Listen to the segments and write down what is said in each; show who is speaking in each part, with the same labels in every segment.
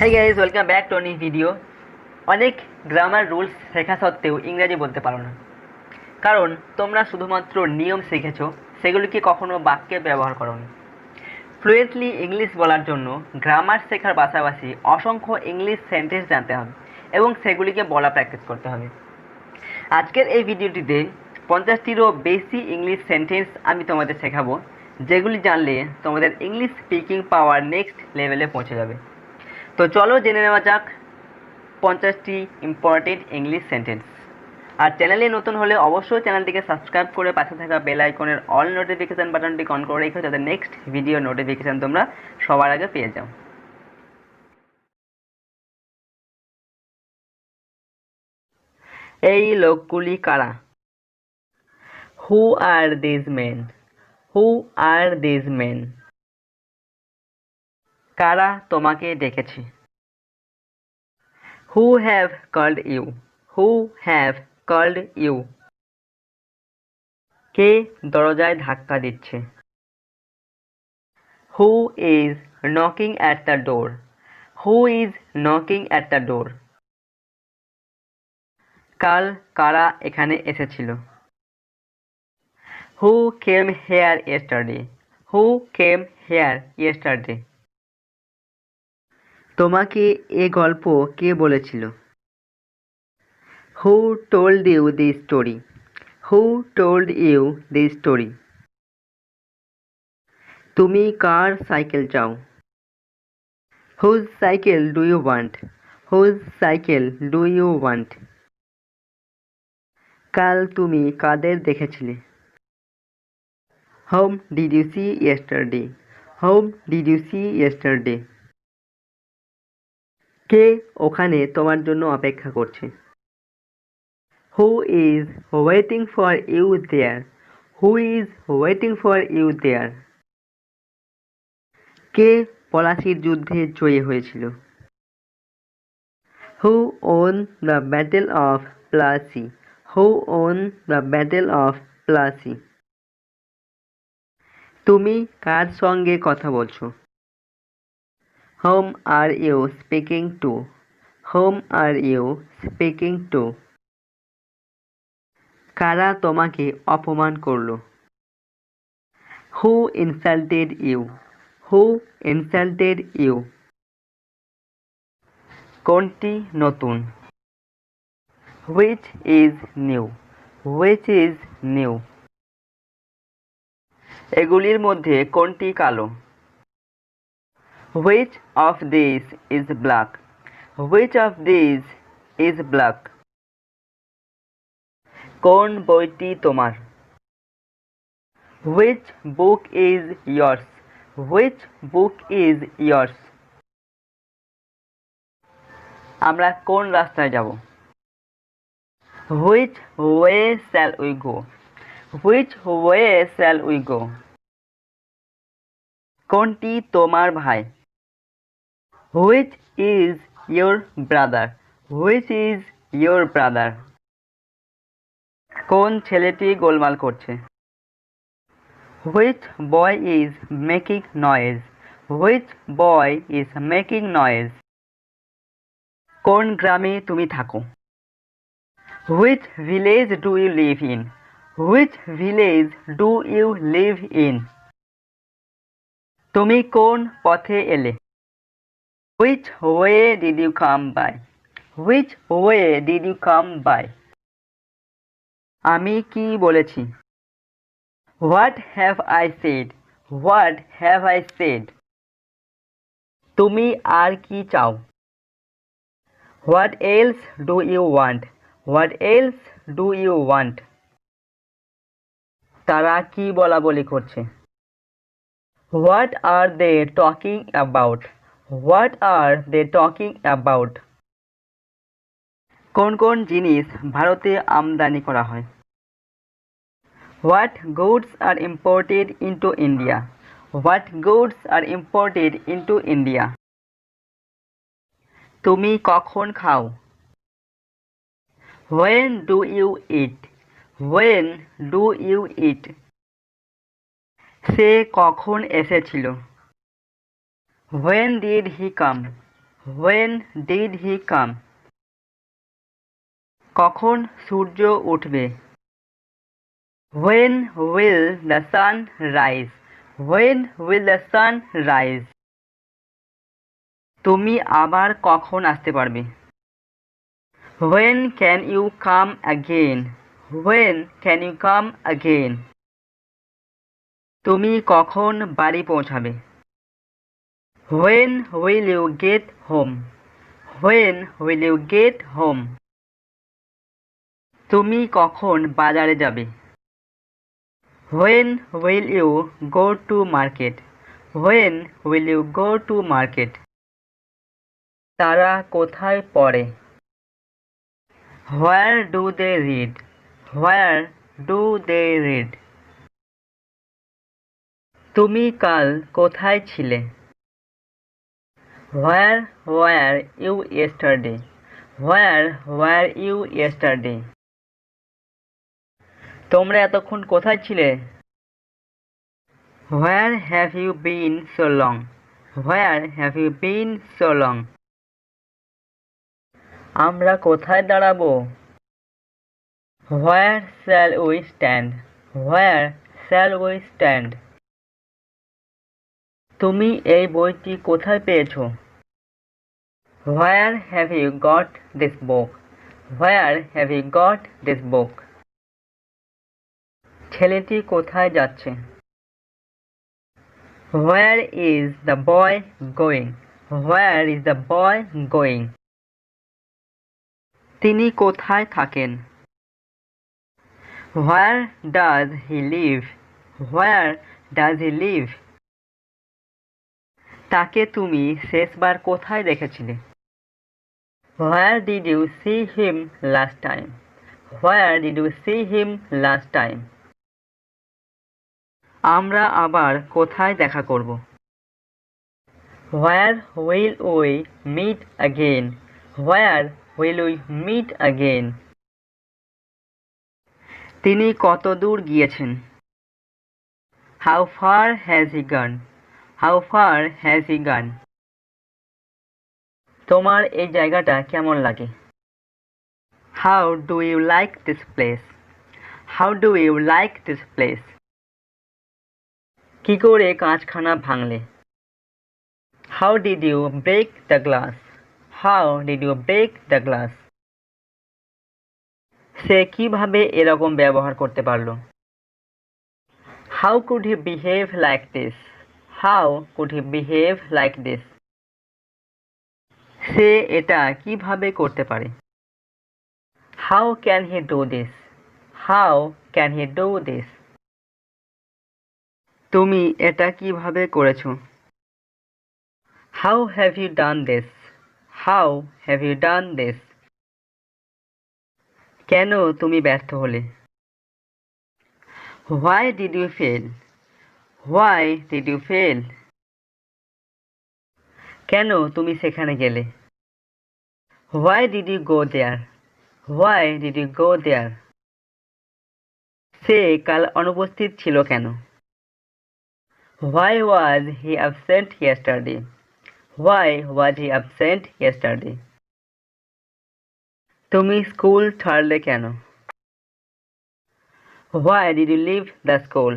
Speaker 1: হ্যাঁ guys, welcome back to new video. অনেক grammar rules শেখা সত্ত্বেও ইংরাজি বলতে পারো না, কারণ তোমরা শুধুমাত্র নিয়ম শিখেছো, সেগুলিকে কখনো বাক্যে ব্যবহার করোনি। ফ্লুয়েন্টলি ইংলিশ বলার জন্য গ্রামার শেখার পাশাপাশি অসংখ্য ইংলিশ সেন্টেন্স জানতে হবে এবং সেগুলিকে বলা প্র্যাকটিস করতে হবে। আজকের এই ভিডিওটিতে 50টিরও বেশি ইংলিশ সেন্টেন্স আমি তোমাদের শেখাবো, যেগুলি জানলে তোমাদের ইংলিশ স্পিকিং পাওয়ার নেক্সট লেভেলে পৌঁছে যাবে। তো চলো জেনে নেওয়া যাক 50টি ইম্পর্টেন্ট ইংলিশ সেন্টেন্স। আর চ্যানেলে নতুন হলে অবশ্যই চ্যানেলটিকে সাবস্ক্রাইব করে পাশে থাকা বেল আইকনের অল নোটিফিকেশান বাটনটি অন করে রেখো, যাতে নেক্সট ভিডিও নোটিফিকেশান তোমরা সবার আগে পেয়ে যাও। এই লোকগুলি কারা? Who are this men? Who are this men? কারা তোমাকে ডেকেছে? Who have called you? Who have called you? কে দরজায় ধাক্কা দিচ্ছে? Who is knocking at the door? Who is knocking at the door? কাল কারা এখানে এসেছিল? Who came here yesterday? Who came here yesterday? তোমাকে এ গল্প কে বলেছিল? Who told you the story? Who told you the story? তুমি কার সাইকেল চাও? Whose cycle do you want? Whose cycle do you want? কাল তুমি কাদের দেখেছিলে? Whom did you see yesterday? Whom did you see yesterday? কে ওখানে তোমার জন্য অপেক্ষা করছে? Who is waiting for you there? Who is waiting for you there? কে পলাশির যুদ্ধে জয়ী হয়েছিল? Who won the battle of Plassey? Who won the battle of Plassey? তুমি কার সঙ্গে কথা বলছো? Whom are you speaking to? Home are you speaking to? কারা তোমাকে অপমান করলো? Who insulted you? Who insulted you? কোনটি নতুন? Which is new? Which is new? এগুলির মধ্যে কোনটি কালো? Which of this is black? Which of this is black? কোন বইটি তোমার? Which book is yours? Which book is yours? আমরা কোন রাস্তায় যাব? Which way shall we go? Which way shall we go? কোনটি তোমার ভাই? Which is your brother? Which is your brother? কোন ছেলেটি গোলমাল করছে? Which boy is making noise? Which boy is making noise? কোন গ্রামে তুমি থাকো? Which village do you live in? Which village do you live in? তুমি কোন পথে এলে? Which way did you come by? Which way did you come by? আমি কি বলেছি? What have I said? What have I said? তুমি আর কি চাও? What else do you want? What else do you want? তারা কি বলা বলি করছে? What are they talking about? What are they talking about? কোন কোন জিনিস ভারতে আমদানি করা হয়? What goods are imported into India? What goods are imported into India? তুমি কখন খাও? When do you eat? When do you eat? সে কখন এসেছিল? When did he come? When did he come? কখন সূর্য উঠবে? When will the sun rise? When will the sun rise? তুমি আবার কখন আসতে পারবে? When can you come again? When can you come again? তুমি কখন বাড়ি পৌঁছাবে? When will you get home? When will you get home? তুমি কখন বাজারে যাবে? When will you go to market? When will you go to market? তারা কোথায় পড়ে? Where do they read? Where do they read? তুমি কাল কোথায় ছিলে? Where were you yesterday? Where were you yesterday? তোমরা এতক্ষণ কোথায় ছিলে? Where have you been so long? Where have you been so long? আমরা কোথায় দাঁড়াবো? Where shall we stand? Where shall we stand? তুমি এই বইটি কোথায় পেয়েছো? Where have you got this book? Where have you got this book? ছেলেটি কোথায় যাচ্ছে? Where is the boy going? Where is the boy going? তিনি কোথায় থাকেন? Where does he live? Where does he live? তাকে তুমি শেষবার কোথায় দেখেছিলে? Where did you see him last time? Where did you see him last time? আমরা আবার কোথায় দেখা করব? Where will we meet again? Where will we meet again? তিনি কত দূর গিয়েছেন? How far has he gone? How far has he gone? তোমার এই জায়গাটা কেমন লাগে? How do you like this place? How do you like this place? কি করে কাঁচখানা ভাঙলে? How did you break the glass? How did you break the glass? সে কিভাবে এরকম ব্যবহার করতে পারলো? How could he behave like this? How could he behave like this? সে এটা কিভাবে করতে পারে? How can he do this? How can he do this? তুমি এটা কিভাবে করেছো? How have you done this? How have you done this? কেন তুমি ব্যর্থ হলে? Why did you fail? Why did you fail? কেন তুমি সেখানে গেলে? Why did you go there? Why did you go there? সে কাল অনুপস্থিত ছিল কেন? Why was he absent yesterday? Why was he absent yesterday? তুমি স্কুল ছাড়লে কেন? Why did you leave the school?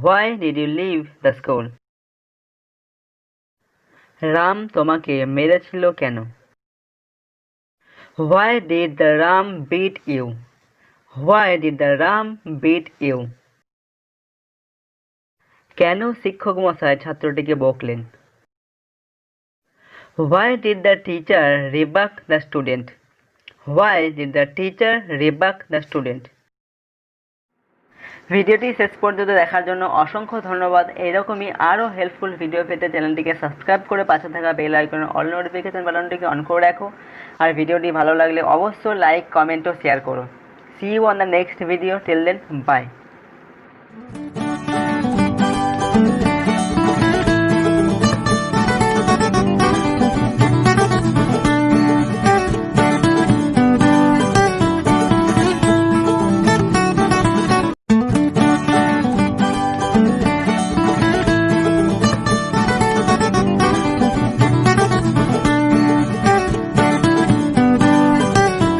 Speaker 1: Why did you leave the school? Ram তোমাকে মেরেছিল কেন? Why did the Ram beat you? Why did the Ram beat you? কেন শিক্ষক মশাই ছাত্রটিকে বকলেন? Why did the teacher rebuke the student? Why did the teacher rebuke the student? ভিডিওটি শেষ পর্যন্ত দেখার জন্য অসংখ্য ধন্যবাদ। এইরকমই আরও হেল্পফুল ভিডিও পেতে চ্যানেলটিকে সাবস্ক্রাইব করে পাশে থাকা বেল আইকনের অল নোটিফিকেশন বাটনটিকে অন করে রাখো। আর ভিডিওটি ভালো লাগলে অবশ্যই লাইক, কমেন্ট ও শেয়ার করো। See you on the next video. Till then, bye.